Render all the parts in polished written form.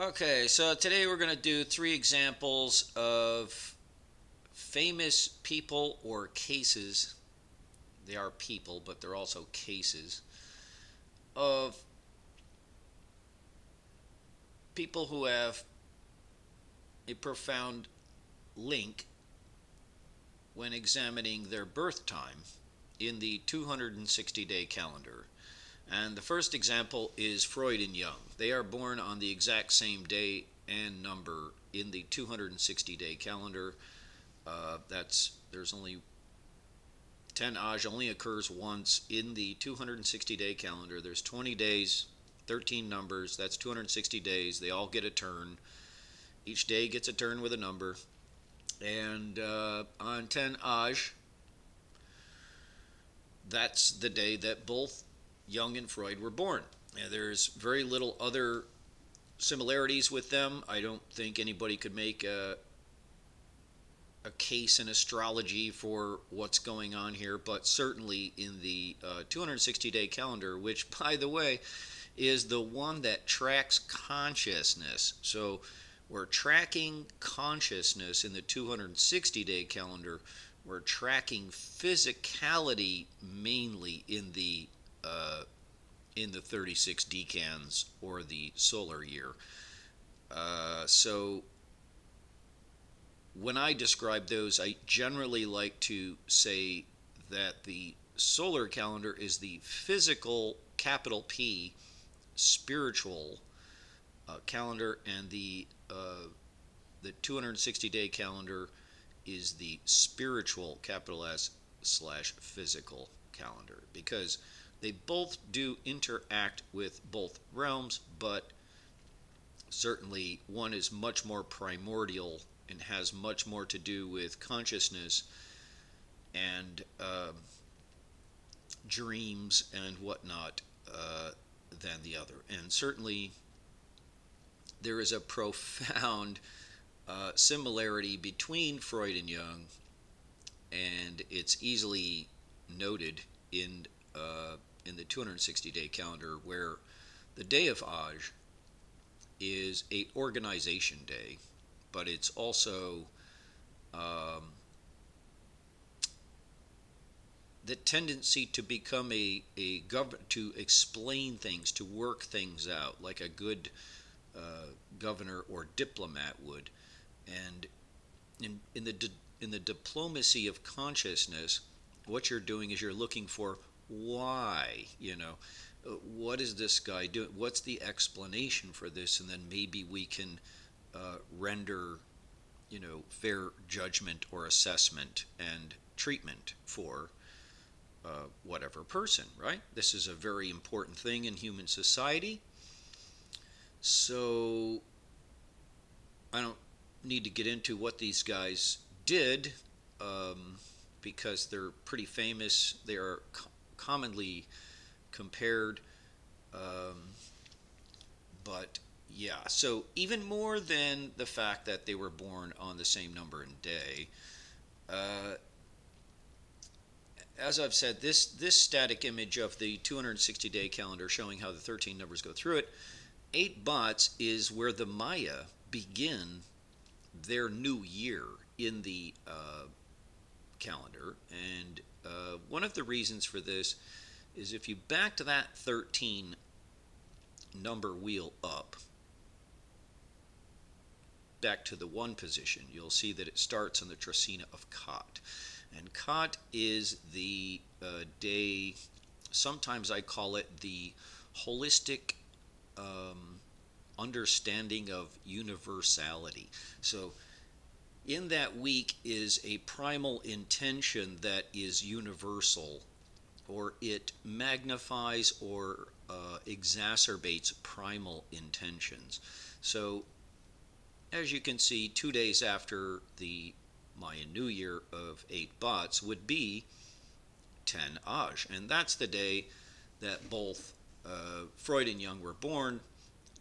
Okay, so today we're going to do three examples of famous people or cases. They are people, but they're also cases of people who have a profound link when examining their birth time in the 260-day calendar. And the first example is Freud and Jung. They are born on the exact same day and number in the 260-day calendar. There's only 10 Aj only occurs once in the 260-day calendar. There's 20 days, 13 numbers. That's 260 days. They all get a turn. Each day gets a turn with a number. And on 10 Aj, that's the day that both Jung and Freud were born. And there's very little other similarities with them. I don't think anybody could make a case in astrology for what's going on here, but certainly in the 260-day calendar, which, by the way, is the one that tracks consciousness. So we're tracking consciousness in the 260-day calendar. We're tracking physicality mainly in the 36 decans or the solar year. So when I describe those, I generally like to say that the solar calendar is the physical, capital P, spiritual calendar, and the 260-day calendar is the spiritual, capital S, / physical calendar, because they both do interact with both realms, but certainly one is much more primordial and has much more to do with consciousness and dreams and whatnot than the other. And certainly there is a profound similarity between Freud and Jung, and it's easily noted in the 260-day calendar, where the day of Aj is a organization day, but it's also the tendency to become to explain things, to work things out, like a good governor or diplomat would. And in the diplomacy of consciousness, what you're doing is you're looking for why, what is this guy doing? What's the explanation for this? And then maybe we can render, fair judgment or assessment and treatment for whatever person, right? This is a very important thing in human society. So I don't need to get into what these guys did, because they're pretty famous. They are commonly compared, but yeah, so even more than the fact that they were born on the same number and day, as I've said, this static image of the 260-day calendar showing how the 13 numbers go through it, 8 Bots is where the Maya begin their new year in the calendar. And one of the reasons for this is if you back to that 13 number wheel up, back to the 1 position, you'll see that it starts on the Tracina of Kot. And Kot is the day, sometimes I call it the holistic understanding of universality. So in that week is a primal intention that is universal, or it magnifies or exacerbates primal intentions. So as you can see, 2 days after the Mayan New Year of 8 Bots would be 10 Aj, and that's the day that both Freud and Jung were born,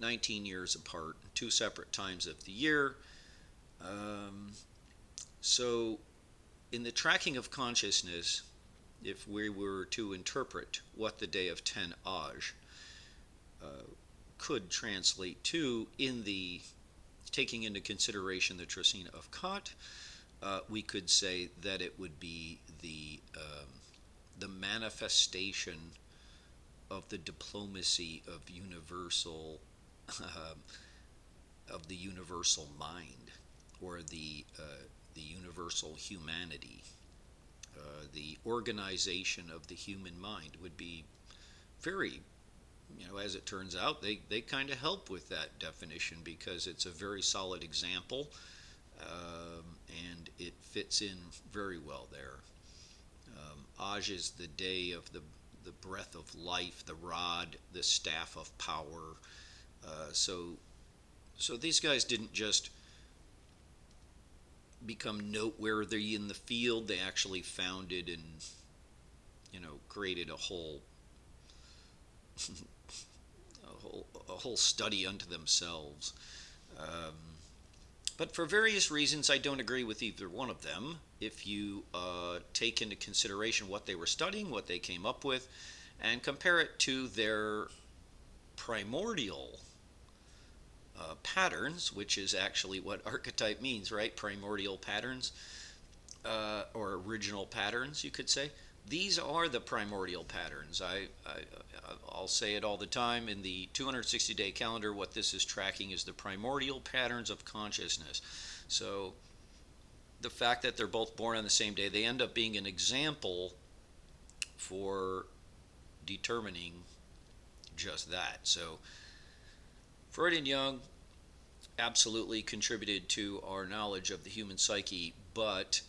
19 years apart, 2 separate times of the year. So in the tracking of consciousness, if we were to interpret what the day of 10 Aj could translate to, in the taking into consideration the Trecina of Kant, we could say that it would be the manifestation of the diplomacy of the universal mind, or the universal humanity. The organization of the human mind would be very, as it turns out, they kind of help with that definition, because it's a very solid example, and it fits in very well there. Aj is the day of the breath of life, the rod, the staff of power. So these guys didn't just become noteworthy in the field. They actually founded and created a whole study unto themselves. But for various reasons, I don't agree with either one of them. If you take into consideration what they were studying, what they came up with, and compare it to their primordial patterns, which is actually what archetype means, right? Primordial patterns, or original patterns, you could say. These are the primordial patterns. I'll say it all the time. In the 260-day calendar, what this is tracking is the primordial patterns of consciousness. So the fact that they're both born on the same day, they end up being an example for determining just that. So Freud and Jung absolutely contributed to our knowledge of the human psyche, but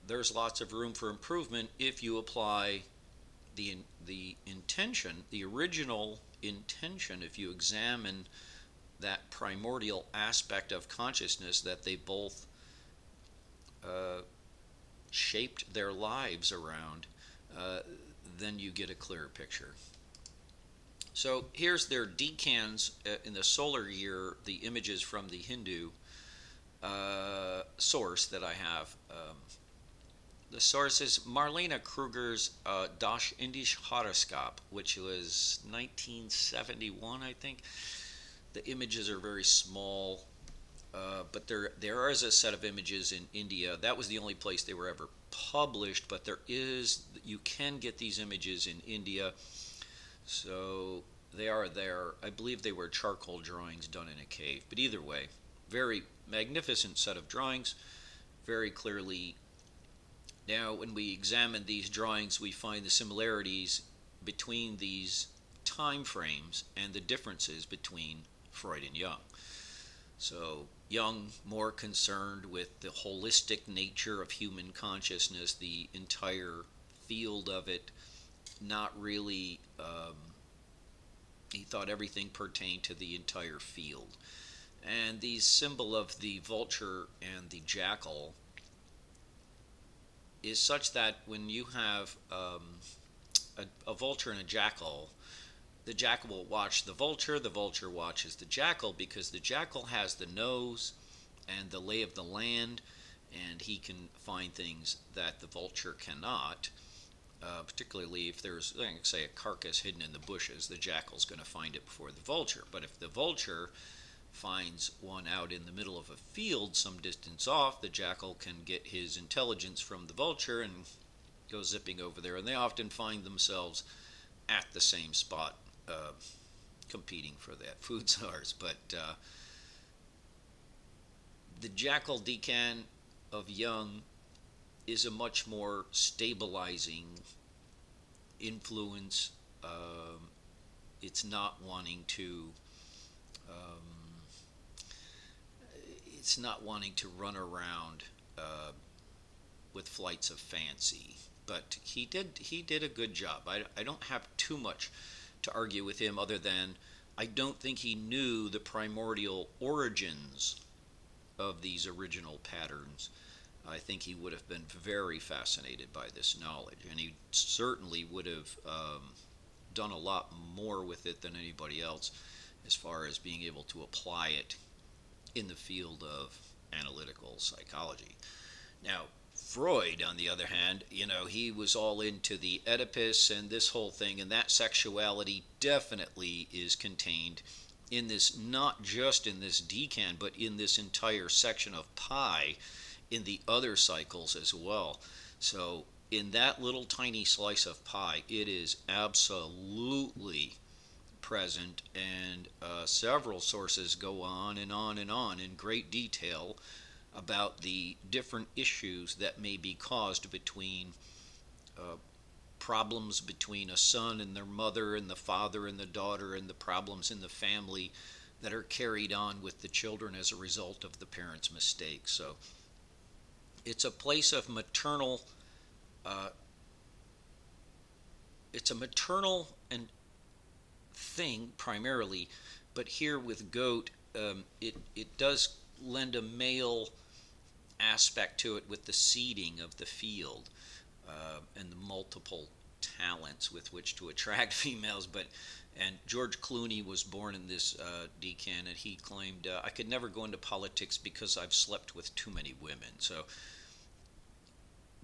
there's lots of room for improvement if you apply the intention, the original intention, if you examine that primordial aspect of consciousness that they both shaped their lives around, then you get a clearer picture. So here's their decans in the solar year, the images from the Hindu source that I have. The source is Marlene Kruger's Das Indische Horoscope, which was 1971, I think. The images are very small, but there is a set of images in India. That was the only place they were ever published, but you can get these images in India. So they are there. I believe they were charcoal drawings done in a cave. But either way, very magnificent set of drawings, very clearly. Now, when we examine these drawings, we find the similarities between these time frames and the differences between Freud and Jung. So Jung more concerned with the holistic nature of human consciousness, the entire field of it, not really, he thought everything pertained to the entire field. And the symbol of the vulture and the jackal is such that when you have a vulture and a jackal, the jackal will watch the vulture watches the jackal, because the jackal has the nose and the lay of the land, and he can find things that the vulture cannot. Particularly if there's, like, say, a carcass hidden in the bushes, the jackal's going to find it before the vulture. But if the vulture finds one out in the middle of a field some distance off, the jackal can get his intelligence from the vulture and go zipping over there. And they often find themselves at the same spot, competing for that food source. But the jackal decan of Jung is a much more stabilizing influence. It's not wanting to run around with flights of fancy. But he did a good job. I don't have too much to argue with him, other than I don't think he knew the primordial origins of these original patterns. I think he would have been very fascinated by this knowledge, and he certainly would have done a lot more with it than anybody else, as far as being able to apply it in the field of analytical psychology. Now, Freud, on the other hand, he was all into the Oedipus and this whole thing, and that sexuality definitely is contained in this, not just in this decan, but in this entire section of pi in the other cycles as well. So in that little tiny slice of pie, it is absolutely present, and several sources go on and on and on in great detail about the different issues that may be caused between problems between a son and their mother, and the father and the daughter, and the problems in the family that are carried on with the children as a result of the parents' mistakes. So it's a place of maternal, it's a maternal and thing primarily, but here with goat, it does lend a male aspect to it with the seeding of the field, and the multiple talents with which to attract females. And George Clooney was born in this decan, and he claimed, I could never go into politics because I've slept with too many women. So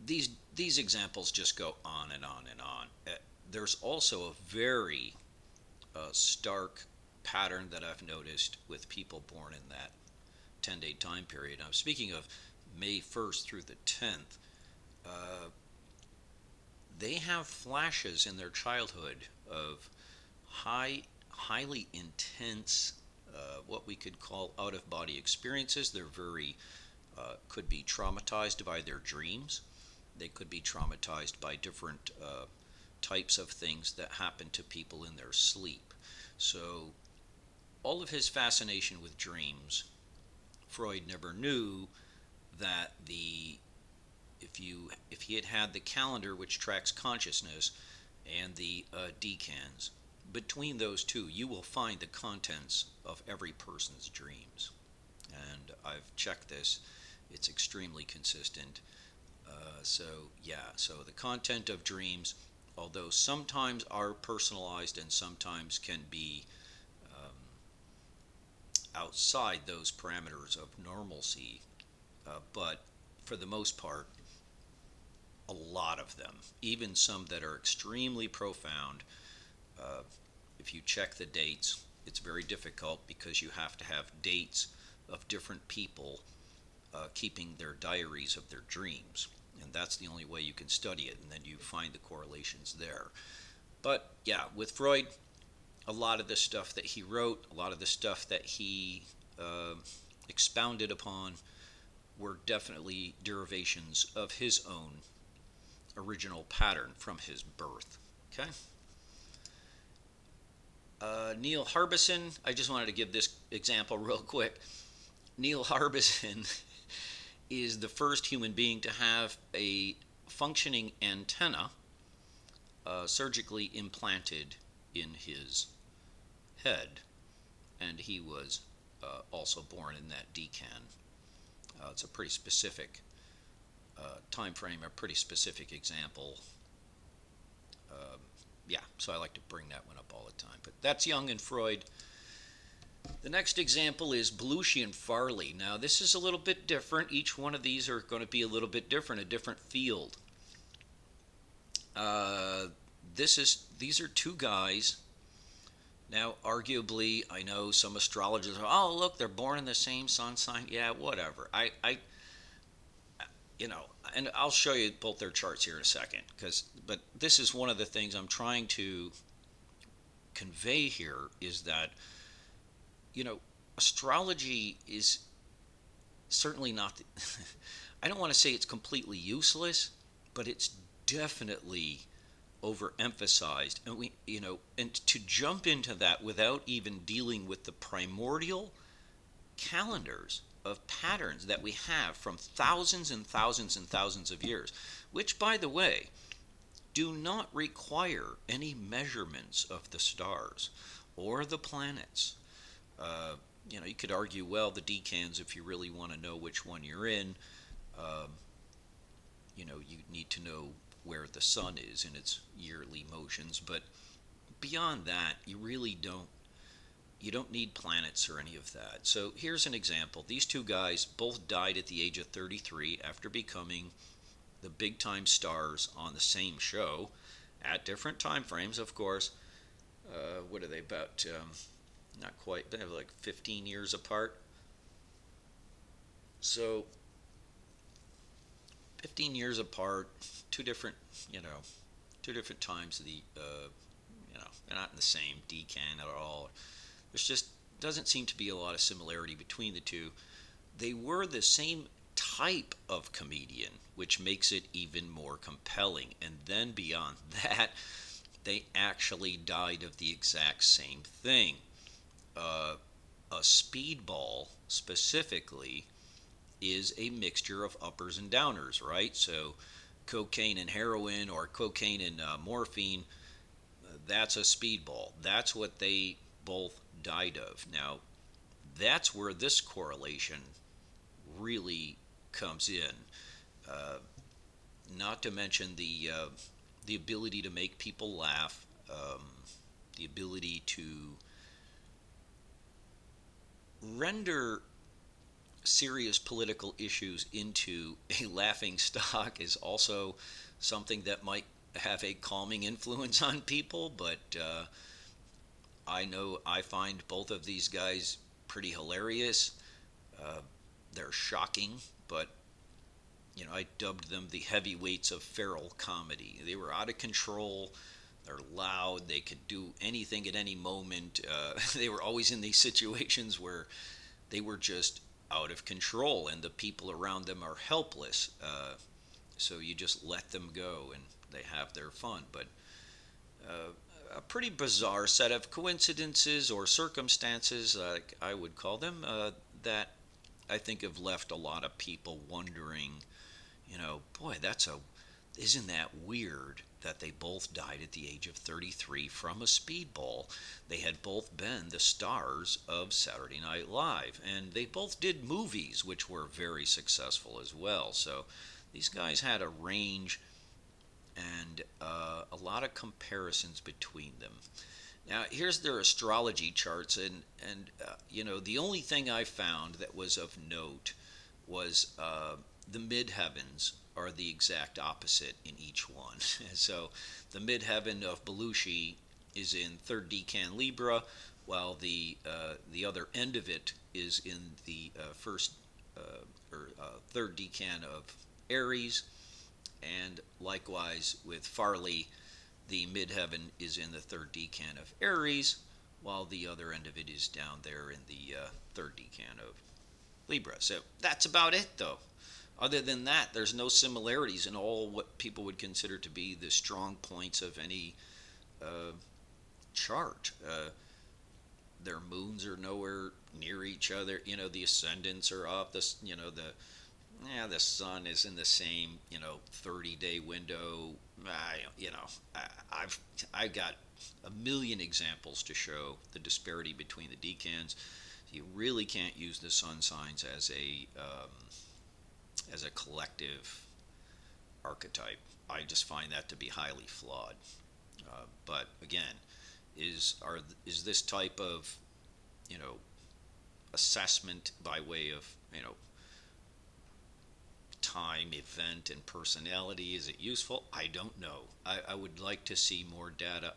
these examples just go on and on and on. There's also a very stark pattern that I've noticed with people born in that 10-day time period. I'm speaking of May 1st through the 10th. They have flashes in their childhood of highly intense, what we could call out-of-body experiences. They're very, could be traumatized by their dreams. They could be traumatized by different types of things that happen to people in their sleep. So all of his fascination with dreams, Freud never knew that if he had the calendar, which tracks consciousness, and the decans, between those two, you will find the contents of every person's dreams. And I've checked this; it's extremely consistent. So the content of dreams, although sometimes are personalized and sometimes can be outside those parameters of normalcy, but for the most part, a lot of them, even some that are extremely profound, if you check the dates, it's very difficult because you have to have dates of different people keeping their diaries of their dreams. And that's the only way you can study it, and then you find the correlations there. But yeah, with Freud, a lot of the stuff that he wrote, a lot of the stuff that he expounded upon were definitely derivations of his own original pattern from his birth. Okay? Neil Harbison, I just wanted to give this example real quick. Neil Harbison is the first human being to have a functioning antenna surgically implanted in his head, and he was also born in that decan. It's a pretty specific time frame, a pretty specific example. So I like to bring that one up all the time. But that's Jung and Freud. The next example is Belushi and Farley. Now, this is a little bit different. Each one of these are going to be a little bit different, a different field. These are two guys. Now, arguably, I know some astrologers are, oh, look, they're born in the same sun sign. Yeah, whatever. And I'll show you both their charts here in a second. But this is one of the things I'm trying to convey here is that, astrology is certainly not, I don't want to say it's completely useless, but it's definitely overemphasized. And to jump into that without even dealing with the primordial calendars of patterns that we have from thousands and thousands and thousands of years, which, by the way, do not require any measurements of the stars or the planets. You could argue, well, the decans, if you really want to know which one you're in, you need to know where the sun is in its yearly motions. But beyond that, you really don't need planets or any of that. So here's an example. These two guys both died at the age of 33 after becoming the big time stars on the same show at different time frames, of course. What are they about? Not quite, but they're like 15 years apart. So 15 years apart, two different, two different times. They're not in the same decan at all. There's just doesn't seem to be a lot of similarity between the two. They were the same type of comedian, which makes it even more compelling. And then beyond that, they actually died of the exact same thing. A speedball, specifically, is a mixture of uppers and downers, right? So cocaine and heroin, or cocaine and morphine, that's a speedball. That's what they both died of. Now, that's where this correlation really comes in. Uh, Not to mention the ability to make people laugh, the ability to render serious political issues into a laughing stock is also something that might have a calming influence on people. But I know I find both of these guys pretty hilarious. Uh, they're shocking, but I dubbed them the heavyweights of feral comedy. They were out of control. They're loud. They could do anything at any moment. They were always in these situations where they were just out of control, and the people around them are helpless. So you just let them go, and they have their fun. But a pretty bizarre set of coincidences or circumstances, I would call them, that I think have left a lot of people wondering, boy, isn't that weird that they both died at the age of 33 from a speedball? They had both been the stars of Saturday Night Live, and they both did movies, which were very successful as well. So these guys had a range and a lot of comparisons between them. Now, here's their astrology charts, and the only thing I found that was of note was the midheavens are the exact opposite in each one. So the midheaven of Belushi is in third decan Libra, while the other end of it is in the first or third decan of Aries, and likewise with Farley, the midheaven is in the third decan of Aries, while the other end of it is down there in the third decan of Libra. So that's about it, though. Other than that, there's no similarities in all what people would consider to be the strong points of any chart. Their moons are nowhere near each other. The ascendants are off. The sun is in the same 30-day window. I've got a million examples to show the disparity between the decans. You really can't use the sun signs as a collective archetype. I just find that to be highly flawed. But again, is this type of assessment by way of time, event, and personality, is it useful? I don't know. I would like to see more data.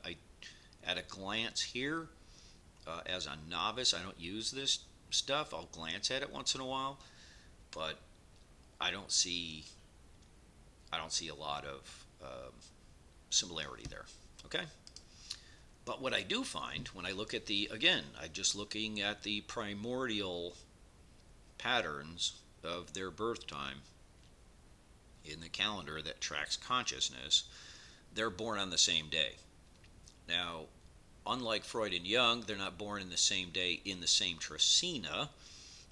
At a glance here, as a novice, I don't use this stuff. I'll glance at it once in a while, but I don't see a lot of similarity there. Okay. But what I do find when I look at I'm just looking at the primordial patterns of their birth time in the calendar that tracks consciousness, they're born on the same day. Now, unlike Freud and Jung, they're not born in the same day in the same tracina.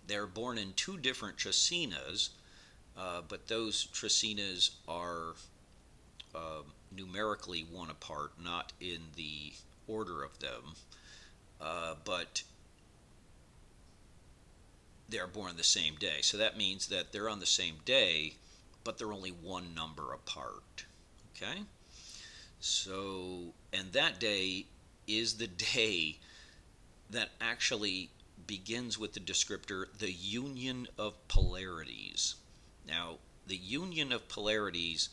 They're born in two different tracinas, but those tracinas are numerically one apart, not in the order of them, but they're born the same day. So that means that they're on the same day, but they're only one number apart. Okay? So, and that day is the day that actually begins with the descriptor, the union of polarities. Now, the union of polarities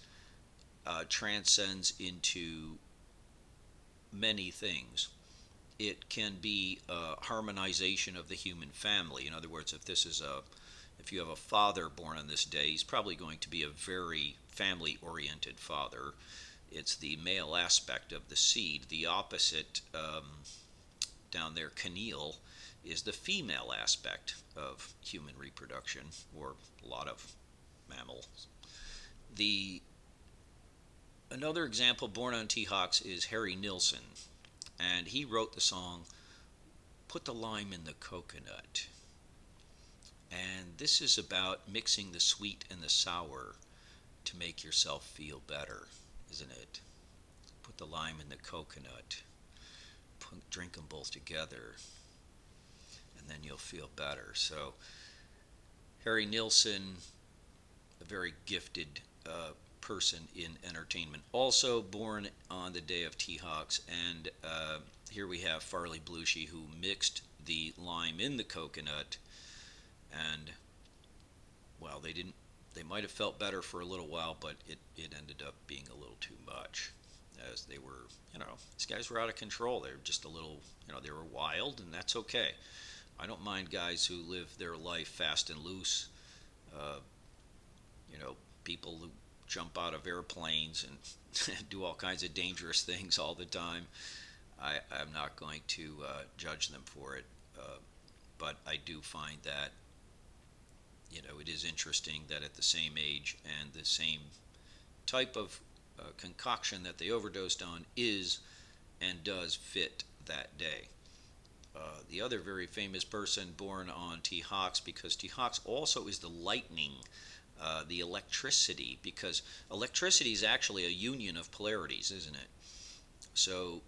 transcends into many things. It can be a harmonization of the human family. In other words, if you have a father born on this day, he's probably going to be a very family-oriented father. It's the male aspect of the seed. The opposite, down there, Caylee, is the female aspect of human reproduction, or a lot of mammals. Another example born on T-Hawks is Harry Nilsson, and he wrote the song "Put the Lime in the Coconut." And this is about mixing the sweet and the sour to make yourself feel better, isn't it? Put the lime in the coconut, drink them both together, and then you'll feel better. So Harry Nilsson, a very gifted person in entertainment, also born on the day of T-Hawks. And here we have Farley Belushi, who mixed the lime in the coconut, and well, they might have felt better for a little while, but it ended up being a little too much, as they were, these guys were out of control. They were just a little, they were wild, and that's okay. I don't mind guys who live their life fast and loose. People who jump out of airplanes and do all kinds of dangerous things all the time. I'm not going to judge them for it, but I do find that it is interesting that at the same age and the same type of concoction that they overdosed on is and does fit that day. The other very famous person born on T-Hawks, because T-Hawks also is the lightning, the electricity, because electricity is actually a union of polarities, isn't it? So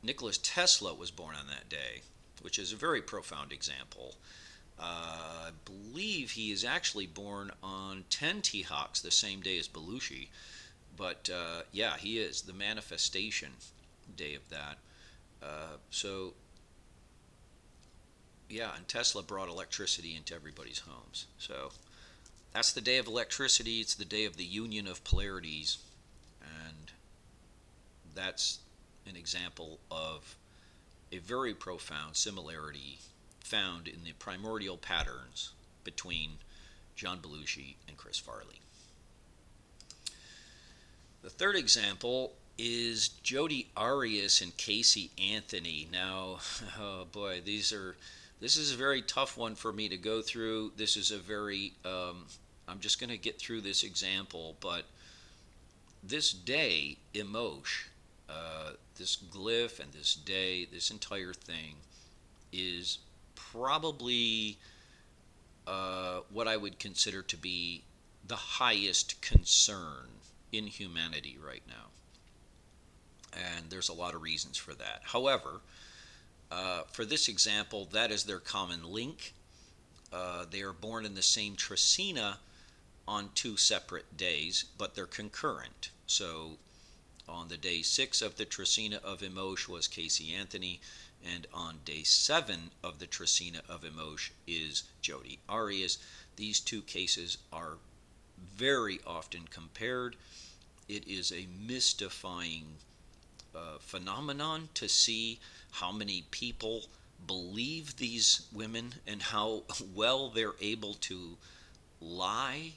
Nicolas Tesla was born on that day, which is a very profound example. I believe he is actually born on 10 T-Hawks, the same day as Belushi. But yeah, he is the manifestation day of that. So yeah, and Tesla brought electricity into everybody's homes. So that's the day of electricity. It's the day of the union of polarities. And that's an example of a very profound similarity found in the primordial patterns between John Belushi and Chris Farley. The third example is Jodi Arias and Casey Anthony. Now, oh boy, this is a very tough one for me to go through. This is a very, I'm just going to get through this example, but this day, Emosh, this glyph and this day, this entire thing is probably what I would consider to be the highest concern in humanity right now. And there's a lot of reasons for that. However, for this example, that is their common link. They are born in the same Trecina on two separate days, but they're concurrent. So on the day 6 of the Trecina of Emosh was Casey Anthony, and on day 7 of the Trecina of Emosh is Jodi Arias. These two cases are very often compared. It is a mystifying phenomenon to see how many people believe these women and how well they're able to lie.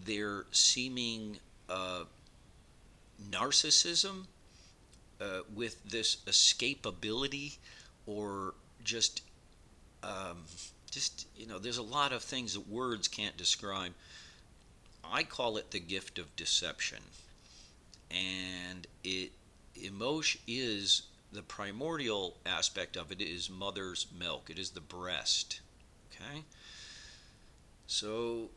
Their seeming narcissism with this escapability, or just there's a lot of things that words can't describe. I call it the gift of deception, and Emosh is the primordial aspect of it is mother's milk. It is the breast. Okay, so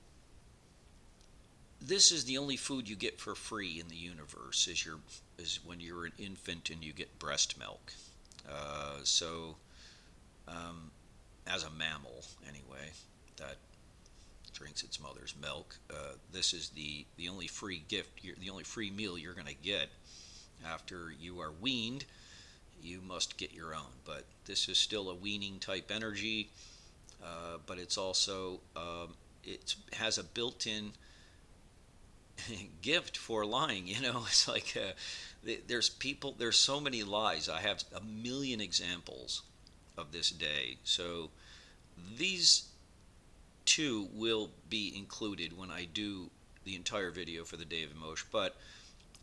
this is the only food you get for free in the universe, is when you're an infant and you get breast milk. As a mammal, anyway, that drinks its mother's milk, this is the only free gift, the only free meal you're going to get. After you are weaned, you must get your own. But this is still a weaning type energy, but it's also, it has a built-in gift for lying. It's like there's so many lies. I have a million examples of this day. So these two will be included when I do the entire video for the Day of Emotion. But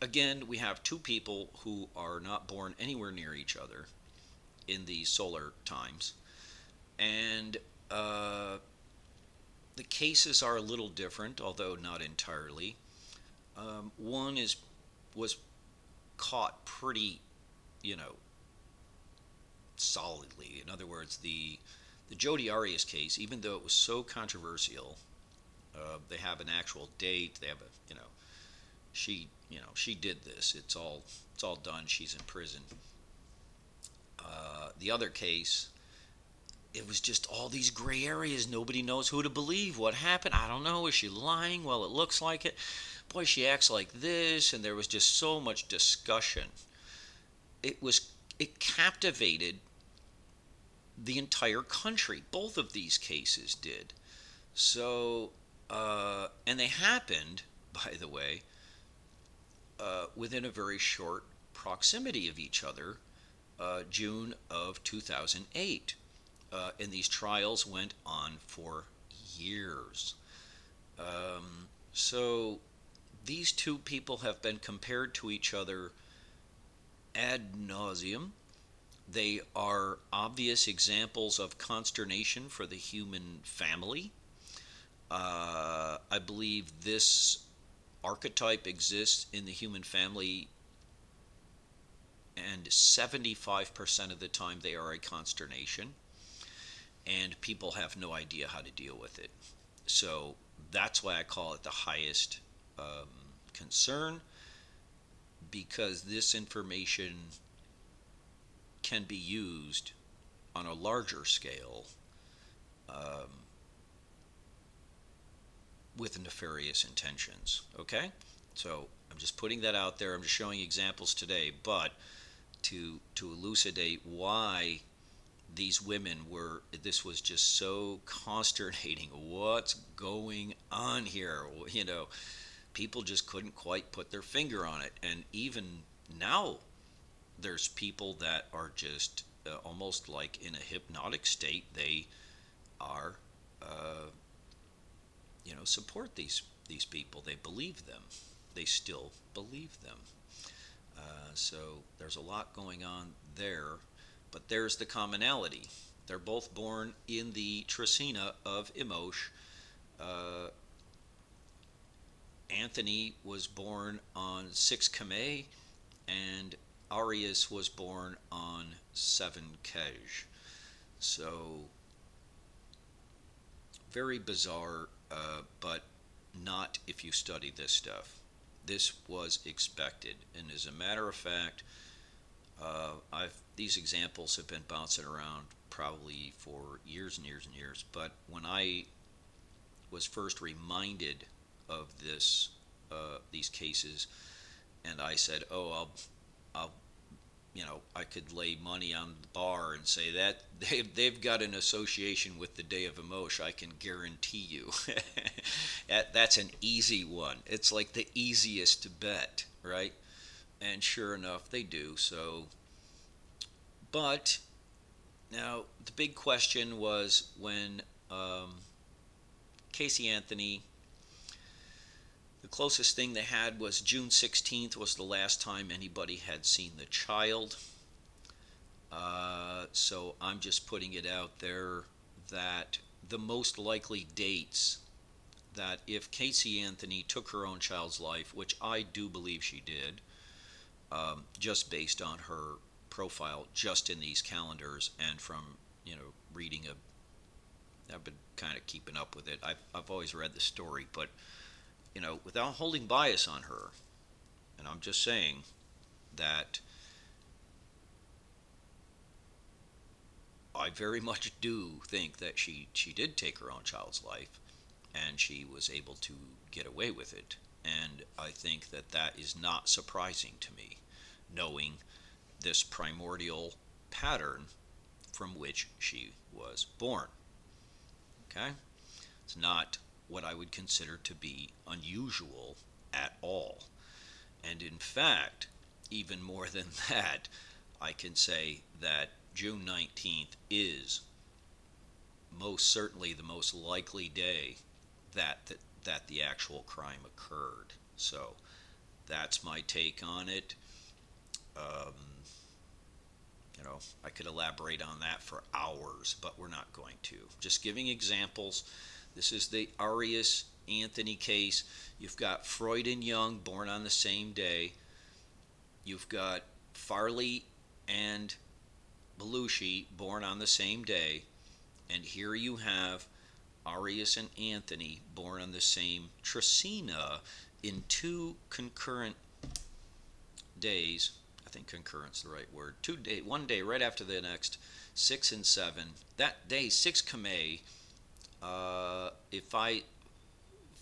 again, we have two people who are not born anywhere near each other in the solar times, and the cases are a little different, although not entirely. One was caught pretty, you know, solidly. In other words, the Jodi Arias case, even though it was so controversial, they have an actual date. They have she did this. It's all done. She's in prison. The other case, it was just all these gray areas. Nobody knows who to believe. What happened? I don't know. Is she lying? Well, it looks like it. Boy, she acts like this, and there was just so much discussion. It captivated the entire country. Both of these cases did. So, and they happened, by the way, within a very short proximity of each other, June of 2008. And these trials went on for years. So these two people have been compared to each other ad nauseum. They are obvious examples of consternation for the human family. I believe this archetype exists in the human family, and 75% of the time they are a consternation, and people have no idea how to deal with it. So that's why I call it the highest concern, because this information can be used on a larger scale with nefarious intentions. Okay? So I'm just putting that out there. I'm just showing examples today, but to elucidate why these women this was just so consternating. What's going on here? People just couldn't quite put their finger on it. And even now, there's people that are just almost like in a hypnotic state. They are, support these people. They believe them. They still believe them. So there's a lot going on there, but there's the commonality. They're both born in the Trecina of Emosh. Anthony was born on 6 Caylee, and Arias was born on 7 Caylee. So very bizarre, but not if you study this stuff. This was expected, and as a matter of fact, these examples have been bouncing around probably for years and years and years. But when I was first reminded of these cases, and I said, "Oh, I'll I could lay money on the bar and say that they've got an association with the Day of Emotion. I can guarantee you." That's an easy one. It's like the easiest to bet, right? And sure enough, they do. So, but now the big question was when Casey Anthony, the closest thing they had was June 16th was the last time anybody had seen the child. So I'm just putting it out there that the most likely dates that if Casey Anthony took her own child's life, which I do believe she did, just based on her profile, just in these calendars and from reading I've been kind of keeping up with it. I've always read the story, but without holding bias on her, and I'm just saying that I very much do think that she did take her own child's life, and she was able to get away with it. And I think that is not surprising to me, knowing this primordial pattern from which she was born. Okay? It's not what I would consider to be unusual at all. And in fact, even more than that, I can say that June 19th is most certainly the most likely day that the actual crime occurred. So that's my take on it. Um, I could elaborate on that for hours, but we're not going to. Just giving examples. This is the Arias Anthony case. You've got Freud and Jung born on the same day. You've got Farley and Belushi born on the same day. And here you have Arias and Anthony born on the same Tresina in two concurrent days. I think concurrent's the right word. 2 day, 1 day right after the next, 6 and 7. That day, 6 Caylee. If I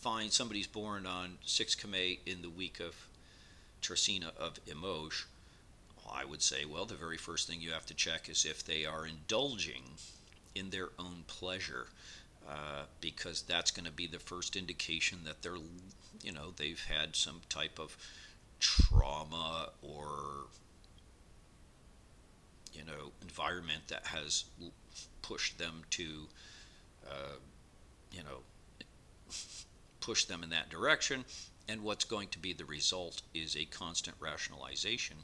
find somebody's born on 6 Caylee in the week of Tresina of Emosh, I would say, well, the very first thing you have to check is if they are indulging in their own pleasure, because that's going to be the first indication that they've had some type of trauma or environment that has pushed them to push them in that direction. And what's going to be the result is a constant rationalization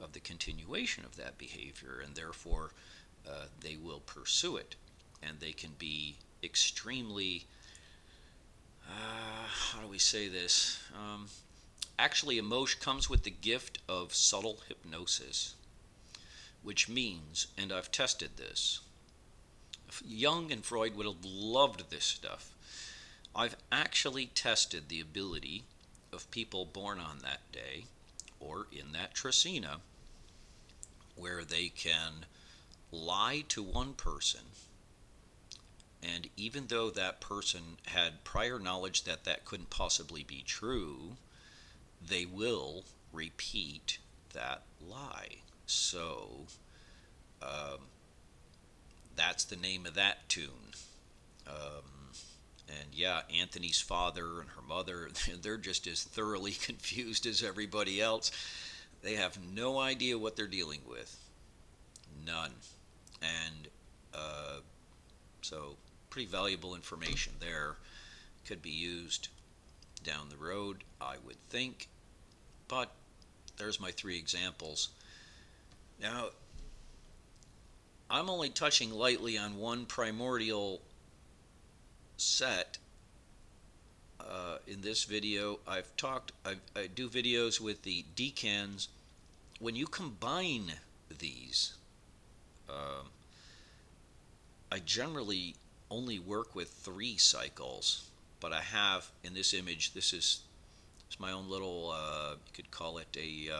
of the continuation of that behavior, and therefore they will pursue it. And they can be extremely, how do we say this? Actually, Emosh comes with the gift of subtle hypnosis, which means, and I've tested this, Jung and Freud would have loved this stuff. I've actually tested the ability of people born on that day or in that Tresina, where they can lie to one person, and even though that person had prior knowledge that that couldn't possibly be true, they will repeat that lie. So that's the name of that tune. And yeah, Anthony's father and her mother, they're just as thoroughly confused as everybody else. They have no idea what they're dealing with. None. And so pretty valuable information there. Could be used down the road, I would think. But there's my 3 examples. Now, I'm only touching lightly on one primordial set in this video. I do videos with the decans. When you combine these, I generally only work with 3 cycles, but I have in this image, it's my own little, you could call it a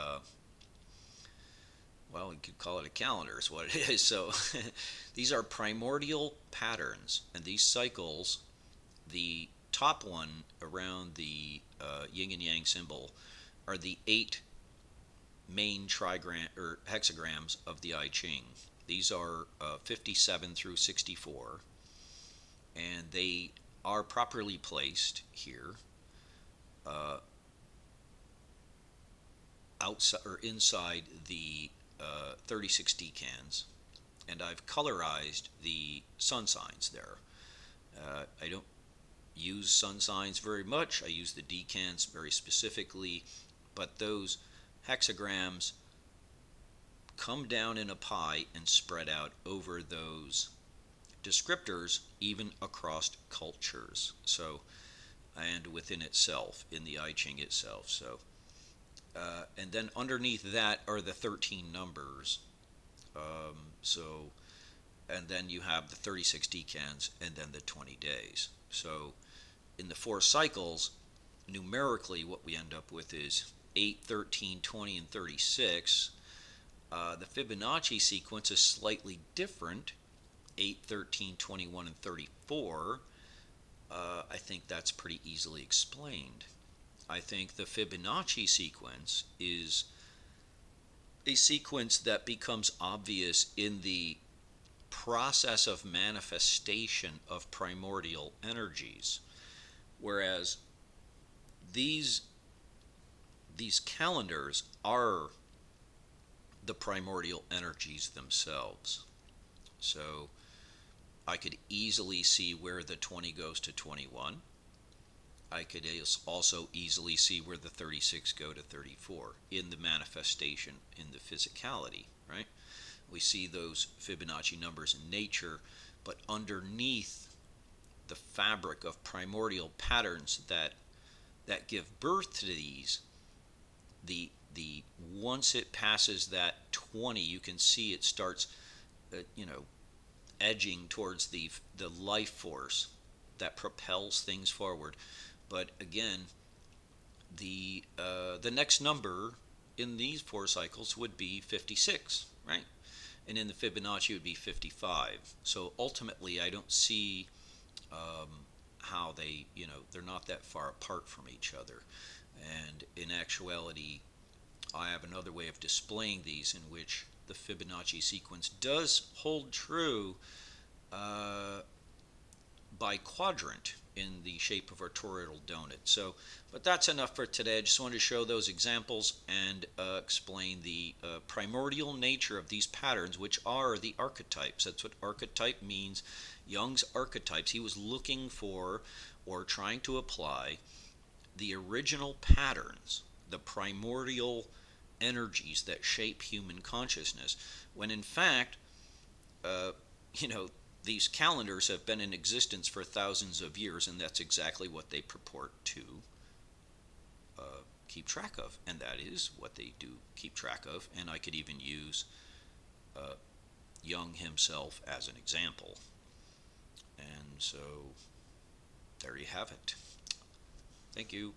you could call it a calendar is what it is. So these are primordial patterns, and these cycles, the top one around the yin and yang symbol, are the 8 main hexagrams of the I Ching. These are 57 through 64, and they are properly placed here, outside or inside the 36 decans, and I've colorized the sun signs there. I don't use sun signs very much. I use the decans very specifically, but those hexagrams come down in a pie and spread out over those descriptors, even across cultures. So, and within itself, in the I Ching itself. So, and then underneath that are the 13 numbers. And then you have the 36 decans, and then the 20 days. So, in the 4 cycles, numerically, what we end up with is 8, 13, 20, and 36. The Fibonacci sequence is slightly different, 8, 13, 21, and 34. I think that's pretty easily explained. I think the Fibonacci sequence is a sequence that becomes obvious in the process of manifestation of primordial energies, whereas these these calendars are the primordial energies themselves. So I could easily see where the 20 goes to 21. I could also easily see where the 36 go to 34 in the manifestation, in the physicality, right? We see those Fibonacci numbers in nature, but underneath the fabric of primordial patterns that give birth to these, the once it passes that 20, you can see it starts, edging towards the life force that propels things forward. But again, the next number in these 4 cycles would be 56, right? And in the Fibonacci it would be 55. So ultimately, I don't see how they're not that far apart from each other. And in actuality, I have another way of displaying these in which the Fibonacci sequence does hold true by quadrant in the shape of a toroidal donut. So, but that's enough for today. I just wanted to show those examples and explain the primordial nature of these patterns, which are the archetypes. That's what archetype means. Jung's archetypes, he was looking for or trying to apply the original patterns, the primordial energies that shape human consciousness, when in fact, these calendars have been in existence for thousands of years, and that's exactly what they purport to keep track of, and that is what they do keep track of. And I could even use Jung himself as an example. And so there you have it. Thank you.